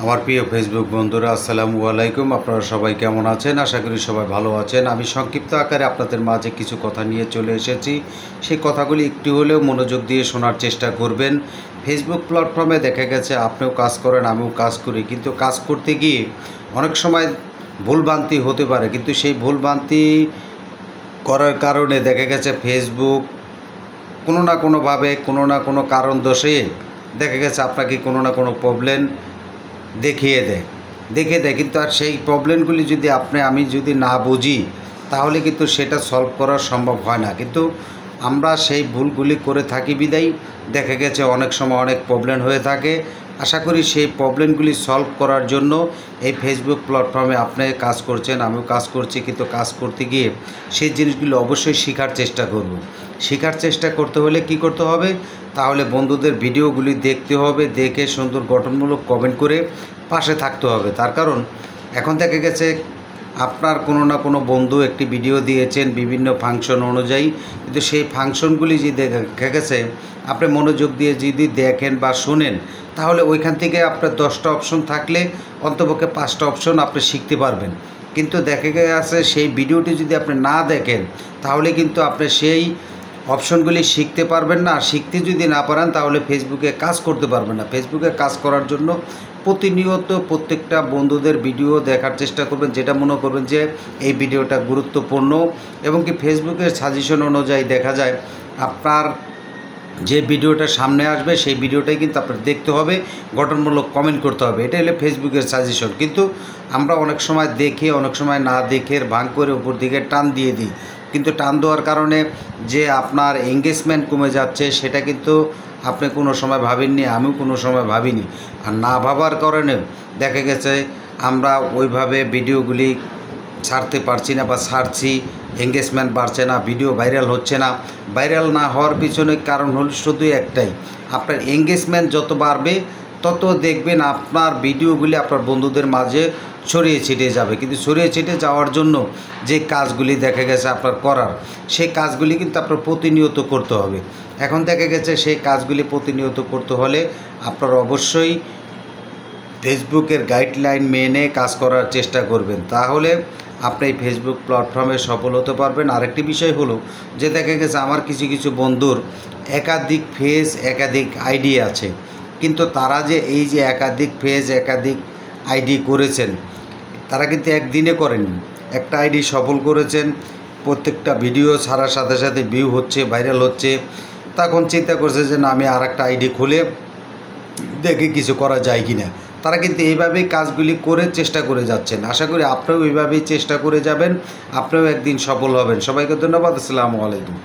আমার প্রিয় ফেসবুক বন্ধুরা, আসসালামু আলাইকুম। আপনারা সবাই কেমন আছেন? আশা করি সবাই ভালো আছেন। আমি সংক্ষিপ্ত আকারে আপনাদের মাঝে কিছু কথা নিয়ে চলে এসেছি। সেই কথাগুলি একটু হলেও মনোযোগ দিয়ে শোনার চেষ্টা করবেন। ফেসবুক প্ল্যাটফর্মে দেখা গেছে আপনিও কাজ করেন, আমিও কাজ করি, কিন্তু কাজ করতে গিয়ে অনেক সময় ভুলভ্রান্তি হতে পারে। কিন্তু সেই ভুলভ্রান্তি করার কারণে দেখা গেছে ফেসবুক কোনো না কোনোভাবে কোনো না কোনো কারণ দোষে দেখা গেছে আপনাকে কোনো না কোনো প্রবলেম দেখিয়ে দেয় কিন্তু আর সেই প্রবলেমগুলি যদি আমি যদি না বুঝি তাহলে কিন্তু সেটা সলভ করা সম্ভব হয় না। কিন্তু আমরা সেই ভুলগুলি করে থাকি বিদায় দেখা গেছে অনেক সময় অনেক প্রবলেম হয়ে থাকে। আশা করি সেই প্রবলেমগুলি সলভ করার জন্য এই ফেসবুক প্ল্যাটফর্মে আপনি কাজ করছেন, আমিও কাজ করছি, কিন্তু কাজ করতে গিয়ে সেই জিনিসগুলো অবশ্যই শেখার চেষ্টা করব। শেখার চেষ্টা করতে হলে কি করতে হবে? তাহলে বন্ধুদের ভিডিওগুলি দেখতে হবে, দেখে সুন্দর গঠনমূলক কমেন্ট করে পাশে থাকতে হবে। তার কারণ এখন দেখা গেছে আপনার কোনো না কোনো বন্ধু একটি ভিডিও দিয়েছেন বিভিন্ন ফাংশন অনুযায়ী, কিন্তু সেই ফাংশনগুলি যদি দেখা গেছে আপনি মনোযোগ দিয়ে যদি দেখেন বা শোনেন তাহলে ওইখান থেকে আপনার 10টা অপশন থাকলে অন্তপক্ষে 5টা অপশন আপনি শিখতে পারবেন। কিন্তু দেখা গেছে সেই ভিডিওটি যদি আপনি না দেখেন তাহলে কিন্তু আপনি সেই অপশনগুলি শিখতে পারবেন না। আর শিখতে যদি না পারেন তাহলে ফেসবুকে কাজ করতে পারবেন না। ফেসবুকে কাজ করার জন্য প্রতিনিয়ত প্রত্যেকটা বন্ধুদের ভিডিও দেখার চেষ্টা করবেন, যেটা মনে করবেন যে এই ভিডিওটা গুরুত্বপূর্ণ, এবং কি ফেসবুকের সাজেশন অনুযায়ী দেখা যায় আপনার যে ভিডিওটা সামনে আসবে সেই ভিডিওটাই কিন্তু আপনার দেখতে হবে, গঠনমূলক কমেন্ট করতে হবে। এটা হলো ফেসবুকের সাজেশন। কিন্তু আমরা অনেক সময় দেখে অনেক সময় না দেখে ভাঙ করে উপর দিকে টান দিয়ে দিই, কিন্তু টান দেওয়ার কারণে যে আপনার এঙ্গেজমেন্ট কমে যাচ্ছে সেটা কিন্তু আপনি কোনো সময় ভাবেননি, আমিও কোনো সময় ভাবিনি। আর না ভাবার কারণে দেখা গেছে আমরা ওইভাবে ভিডিওগুলি ছাড়তে পারছি না বা ছাড়ছি, এঙ্গেজমেন্ট বাড়ছে না, ভিডিও ভাইরাল হচ্ছে না। ভাইরাল না হওয়ার পিছনে কারণ হল শুধু একটাই, আপনার এঙ্গেজমেন্ট যত বাড়বে তত দেখবেন আপনার ভিডিওগুলি আপনার বন্ধুদের মাঝে ছড়িয়ে ছিটিয়ে যাবে। কিন্তু ছড়িয়ে ছিটিয়ে যাওয়ার জন্য যে কাজগুলি দেখা গেছে আপনার করার, সেই কাজগুলি কিন্তু আপনার প্রতিনিয়ত করতে হবে। এখন দেখা গেছে সেই কাজগুলি প্রতিনিয়ত করতে হলে আপনার অবশ্যই ফেসবুকের গাইডলাইন মেনে কাজ করার চেষ্টা করবেন, তাহলে আপনি এই ফেসবুক প্ল্যাটফর্মে সফল হতে পারবেন। আরেকটি বিষয় হলো যে দেখা গেছে আমার কিছু কিছু বন্ধুর একাধিক ফেজ একাধিক আইডি আছে, কিন্তু তারা যে এই যে একাধিক ফেজ একাধিক আইডি করেছেন তারা কিন্তু একদিনে করেননি। একটা আইডি সফল করেছেন, প্রত্যেকটা ভিডিও ছাড়ার সাথে সাথে ভিউ হচ্ছে, ভাইরাল হচ্ছে, তখন চিন্তা করছে যে না আমি আর একটা আইডি খুলে দেখে কিছু করা যায় কি না। তারা কিন্তু এইভাবেই কাজগুলি করে চেষ্টা করে যাচ্ছেন। আশা করি আপনিও এইভাবেই চেষ্টা করে যাবেন, আপনিও একদিন সফল হবেন। সবাইকে ধন্যবাদ। আসসালামু আলাইকুম।